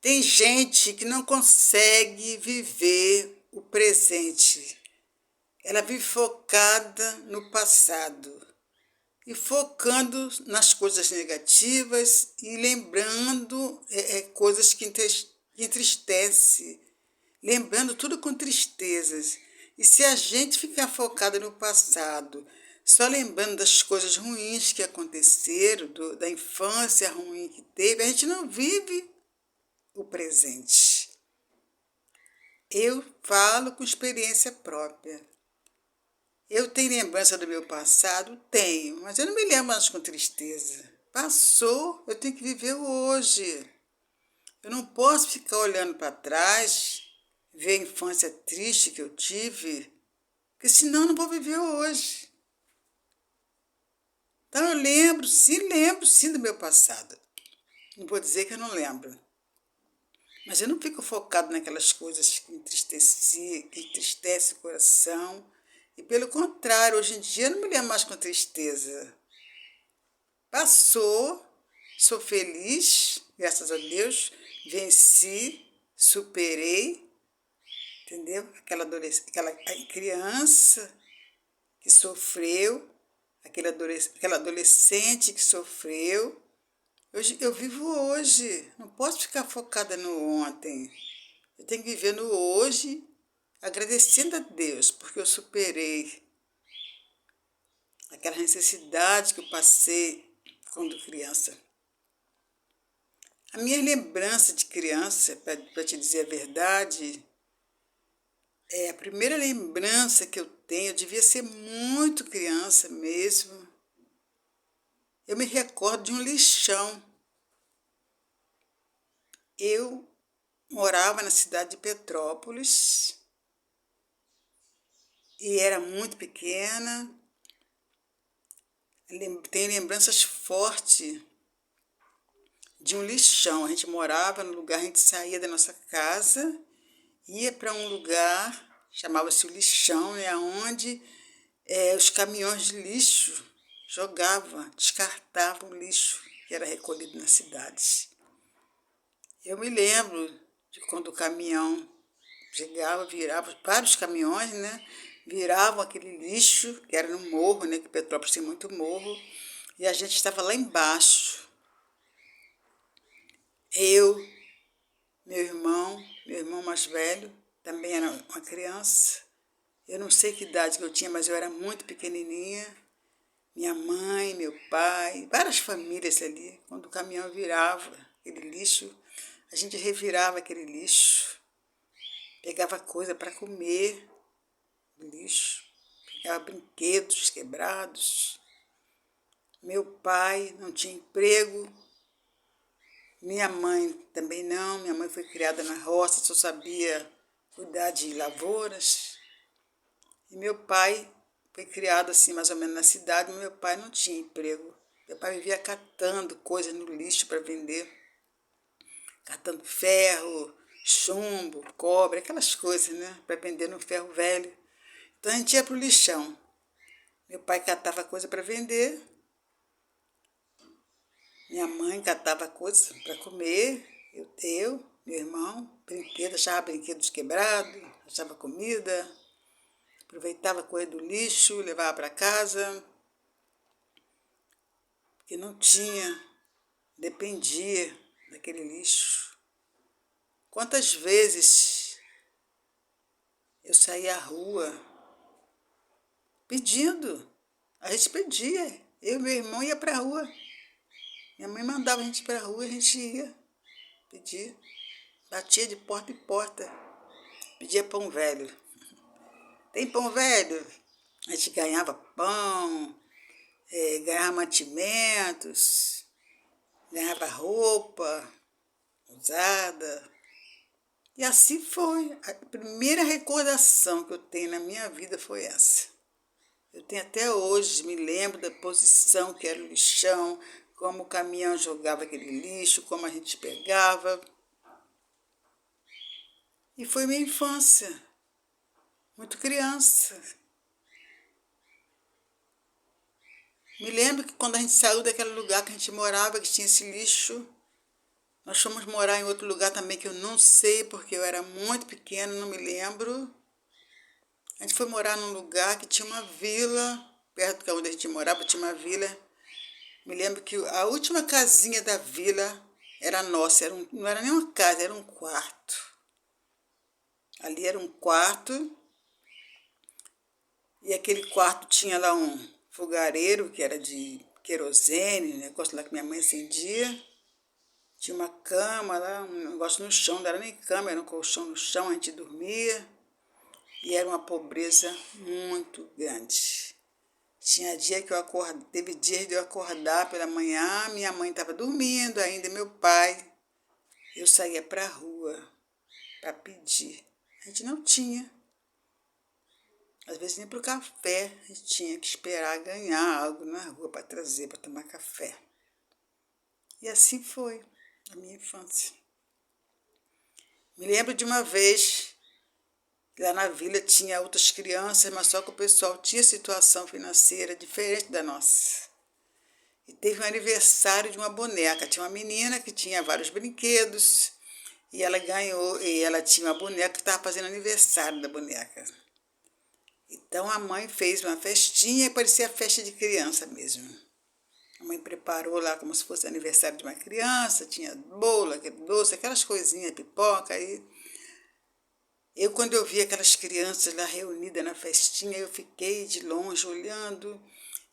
Tem gente que não consegue viver o presente. Ela vive focada no passado e focando nas coisas negativas e lembrando coisas que entristecem, lembrando tudo com tristezas. E se a gente ficar focada no passado, só lembrando das coisas ruins que aconteceram, da infância ruim que teve, a gente não vive o presente. Eu falo com experiência própria. Eu tenho lembrança do meu passado? Tenho, mas eu não me lembro mais com tristeza. Passou, eu tenho que viver o hoje. Eu não posso ficar olhando para trás, ver a infância triste que eu tive, porque senão eu não vou viver o hoje. Então eu lembro sim do meu passado. Não vou dizer que eu não lembro. Mas eu não fico focado naquelas coisas que entristecem o coração. E pelo contrário, hoje em dia eu não me lembro mais com tristeza. Passou, sou feliz, graças a Deus, venci, superei, entendeu? Aquela criança que sofreu, aquela adolescente que sofreu. Eu vivo hoje, não posso ficar focada no ontem. Eu tenho que viver no hoje, agradecendo a Deus, porque eu superei aquela necessidade que eu passei quando criança. A minha lembrança de criança, para te dizer a verdade, a primeira lembrança que eu tenho, eu devia ser muito criança mesmo. Eu me recordo de um lixão. Eu morava na cidade de Petrópolis e era muito pequena. Tenho lembranças fortes de um lixão. A gente morava no lugar, a gente saía da nossa casa, ia para um lugar, chamava-se o lixão, né, onde os caminhões de lixo descartavam o lixo que era recolhido nas cidades. Eu me lembro de quando o caminhão chegava, virava, vários caminhões, né, viravam aquele lixo, que era no morro, né, que Petrópolis tem muito morro, e a gente estava lá embaixo. Eu, meu irmão mais velho, também era uma criança. Eu não sei que idade que eu tinha, mas eu era muito pequenininha. Minha mãe, meu pai, várias famílias ali. Quando o caminhão virava aquele lixo, a gente revirava aquele lixo, pegava coisa para comer do lixo, pegava brinquedos quebrados. Meu pai não tinha emprego, minha mãe também não. Minha mãe foi criada na roça, só sabia cuidar de lavouras. E meu pai foi criado assim, mais ou menos na cidade, mas meu pai não tinha emprego. Meu pai vivia catando coisas no lixo para vender. Catando ferro, chumbo, cobre, aquelas coisas, né? Para vender no ferro velho. Então a gente ia para o lixão. Meu pai catava coisa para vender. Minha mãe catava coisas para comer. Meu irmão, achava brinquedos quebrados, achava comida. Aproveitava coisa do lixo, levava para casa, porque não tinha, dependia daquele lixo. Quantas vezes eu saía à rua pedindo, a gente pedia, eu e meu irmão ia para a rua. Minha mãe mandava a gente ir para a rua e a gente ia pedir, batia de porta em porta, pedia pão velho. Tem pão velho? A gente ganhava pão, ganhava mantimentos, ganhava roupa usada. E assim foi. A primeira recordação que eu tenho na minha vida foi essa. Eu tenho até hoje, me lembro da posição que era o lixão, como o caminhão jogava aquele lixo, como a gente pegava. E foi minha infância, muito criança. Me lembro que quando a gente saiu daquele lugar que a gente morava, que tinha esse lixo, Nós fomos morar em outro lugar também que eu não sei, porque eu era muito pequena, não me lembro. A gente foi morar num lugar que tinha uma vila, perto de onde a gente morava tinha uma vila. Me lembro que a última casinha da vila era nossa, não era nem uma casa, era um quarto. Ali era um quarto, e aquele quarto tinha lá um fogareiro, que era de querosene, negócio lá que minha mãe acendia. Tinha uma cama lá, um negócio no chão, não era nem cama, era um colchão no chão, a gente dormia. E era uma pobreza muito grande. Tinha dia que eu acordei, teve dias de eu acordar pela manhã, minha mãe estava dormindo ainda, meu pai. Eu saía para a rua para pedir. A gente não tinha. Às vezes nem para o café, a gente tinha que esperar ganhar algo na rua para trazer, para tomar café. E assim foi a minha infância. Me lembro de uma vez, lá na vila tinha outras crianças, mas só que o pessoal tinha situação financeira diferente da nossa. E teve um aniversário de uma boneca. Tinha uma menina que tinha vários brinquedos e ela ganhou, e ela tinha uma boneca que estava fazendo aniversário da boneca. Então a mãe fez uma festinha e parecia festa de criança mesmo. A mãe preparou lá como se fosse aniversário de uma criança, tinha bolo, aquele doce, aquelas coisinhas, pipoca. Quando eu vi aquelas crianças lá reunidas na festinha, eu fiquei de longe olhando.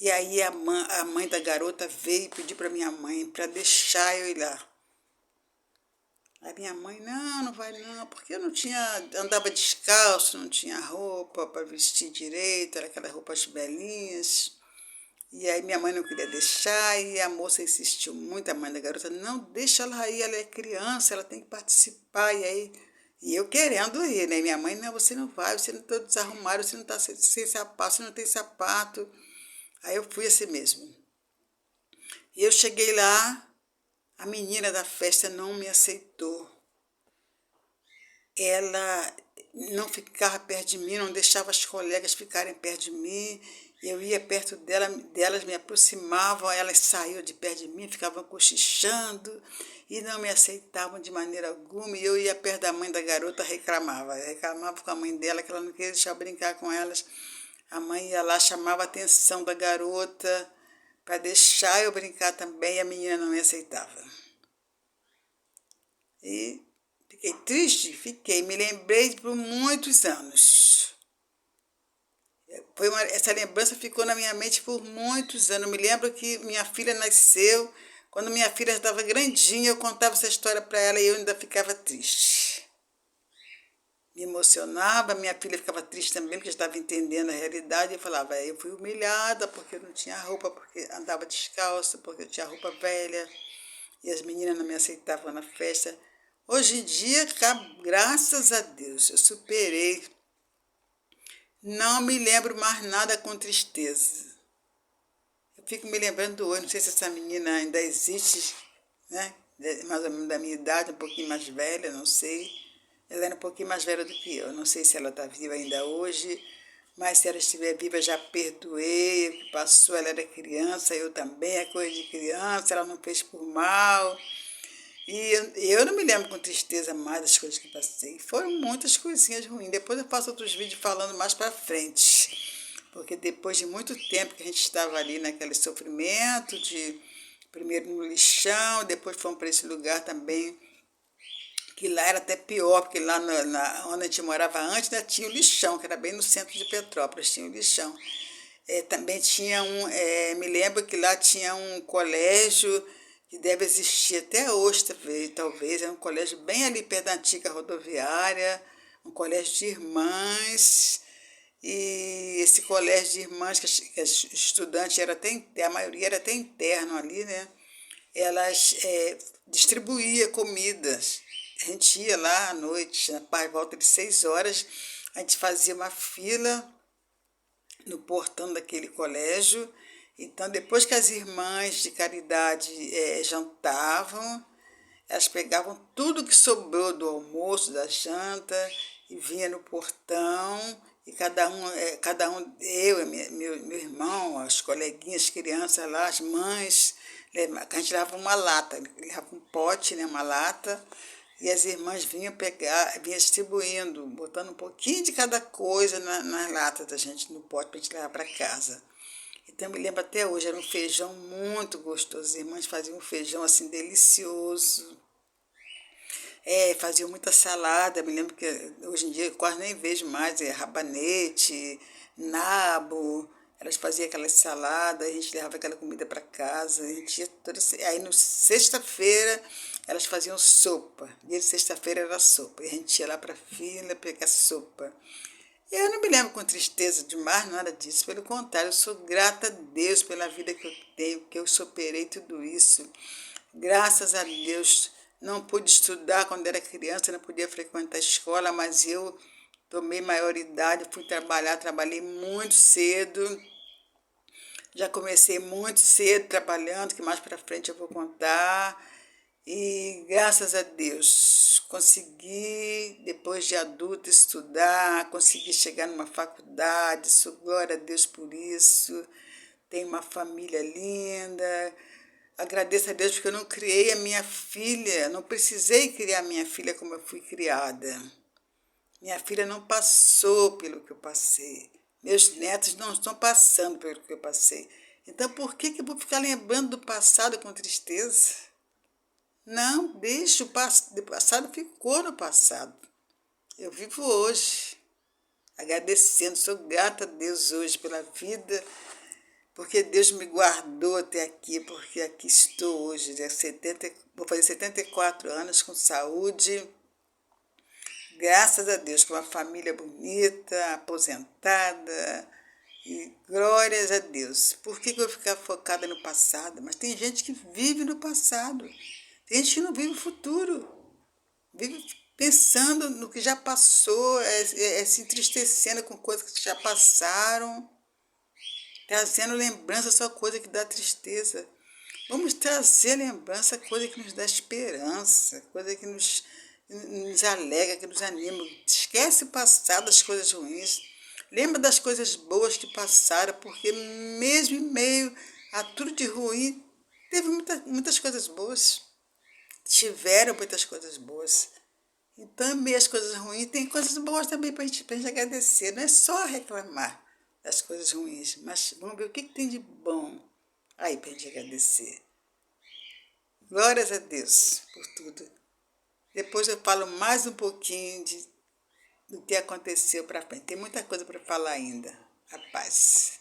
E aí a mãe da garota veio e pediu para minha mãe para deixar eu ir lá. A minha mãe, não vai não, porque eu não tinha, andava descalço, não tinha roupa para vestir direito, era aquelas roupas belinhas. E aí minha mãe não queria deixar, e a moça insistiu muito, a mãe da garota, não, deixa ela ir, ela é criança, ela tem que participar. E eu querendo ir, né? Minha mãe, não, você não vai, você não está desarrumado, você não está sem sapato, você não tem sapato. Aí eu fui assim mesmo. E eu cheguei lá, a menina da festa não me aceitou. Ela não ficava perto de mim, não deixava as colegas ficarem perto de mim. Eu ia perto delas, me aproximavam, elas saíam de perto de mim, ficavam cochichando e não me aceitavam de maneira alguma. E eu ia perto da mãe da garota, reclamava com a mãe dela que ela não queria deixar eu brincar com elas. A mãe ia lá, chamava a atenção da garota para deixar eu brincar também, e a menina não me aceitava. E fiquei triste? Fiquei. Me lembrei por muitos anos. Essa lembrança ficou na minha mente por muitos anos. Eu me lembro que minha filha nasceu. Quando minha filha estava grandinha, eu contava essa história para ela e eu ainda ficava triste. Me emocionava, minha filha ficava triste também, porque estava entendendo a realidade. Eu falava, eu fui humilhada porque eu não tinha roupa, porque andava descalça, porque eu tinha roupa velha. E as meninas não me aceitavam na festa. Hoje em dia, graças a Deus, eu superei. Não me lembro mais nada com tristeza. Eu fico me lembrando hoje, não sei se essa menina ainda existe, né? Mais ou menos da minha idade, um pouquinho mais velha, não sei. Ela era um pouquinho mais velha do que eu. Não sei se ela está viva ainda hoje, mas se ela estiver viva, já perdoei. O que passou, ela era criança, eu também, é coisa de criança, ela não fez por mal. E eu não me lembro com tristeza mais das coisas que passei. Foram muitas coisinhas ruins. Depois eu faço outros vídeos falando mais para frente. Porque depois de muito tempo que a gente estava ali naquele sofrimento, de primeiro no lixão, depois fomos para esse lugar também, que lá era até pior, porque lá onde a gente morava antes, né, tinha o lixão, que era bem no centro de Petrópolis, tinha o lixão. Também tinha me lembro que lá tinha um colégio que deve existir até hoje, talvez, é um colégio bem ali perto da antiga rodoviária, um colégio de irmãs, e esse colégio de irmãs, que as estudantes, a maioria era até interno ali, né? Elas distribuíam comidas. A gente ia lá à noite, por volta de 6 horas, a gente fazia uma fila no portão daquele colégio. Então, depois que as irmãs de caridade jantavam, elas pegavam tudo que sobrou do almoço, da janta, e vinha no portão, e cada um, eu, meu irmão, as coleguinhas, as crianças lá, as mães, A gente levava uma lata, levava um pote, né, uma lata, e as irmãs vinham pegar, vinham distribuindo, botando um pouquinho de cada coisa nas latas da gente, no pote, para a gente levar para casa. Então, eu me lembro até hoje, era um feijão muito gostoso. As irmãs faziam um feijão assim delicioso. Faziam muita salada. Me lembro que hoje em dia eu quase nem vejo mais, rabanete, nabo. Elas faziam aquelas saladas, a gente levava aquela comida para casa. A gente ia aí, no sexta-feira, elas faziam sopa. Dia de sexta-feira era sopa. E a gente ia lá para a fila pegar sopa. Eu não me lembro com tristeza de mais nada disso, pelo contrário, eu sou grata a Deus pela vida que eu tenho, que eu superei tudo isso. Graças a Deus, não pude estudar quando era criança, não podia frequentar a escola, mas eu tomei maioridade, fui trabalhar, trabalhei muito cedo, já comecei muito cedo trabalhando, que mais para frente eu vou contar. E graças a Deus consegui, depois de adulta, estudar, consegui chegar numa faculdade, sou glória a Deus por isso. Tenho uma família linda. Agradeço a Deus porque eu não criei a minha filha, não precisei criar a minha filha como eu fui criada. Minha filha não passou pelo que eu passei. Meus netos não estão passando pelo que eu passei. Então, por que eu vou ficar lembrando do passado com tristeza? Não, deixa o passado ficou no passado. Eu vivo hoje, agradecendo, sou grata a Deus hoje pela vida, porque Deus me guardou até aqui, porque aqui estou hoje, vou fazer 74 anos com saúde, graças a Deus, com uma família bonita, aposentada, e glórias a Deus. Por que eu vou ficar focada no passado? Mas tem gente que vive no passado. Tem gente que não vive o futuro, vive pensando no que já passou, se entristecendo com coisas que já passaram, trazendo lembrança só coisa que dá tristeza. Vamos trazer lembrança, coisa que nos dá esperança, coisa que nos alegra, que nos anima. Esquece o passado, as coisas ruins. Lembra das coisas boas que passaram, porque mesmo em meio a tudo de ruim, teve muitas coisas boas. Tiveram muitas coisas boas. E também as coisas ruins, tem coisas boas também para a gente agradecer. Não é só reclamar das coisas ruins, mas vamos ver o que tem de bom aí para a gente agradecer. Glórias a Deus por tudo. Depois eu falo mais um pouquinho do que aconteceu para frente. Tem muita coisa para falar ainda. A paz.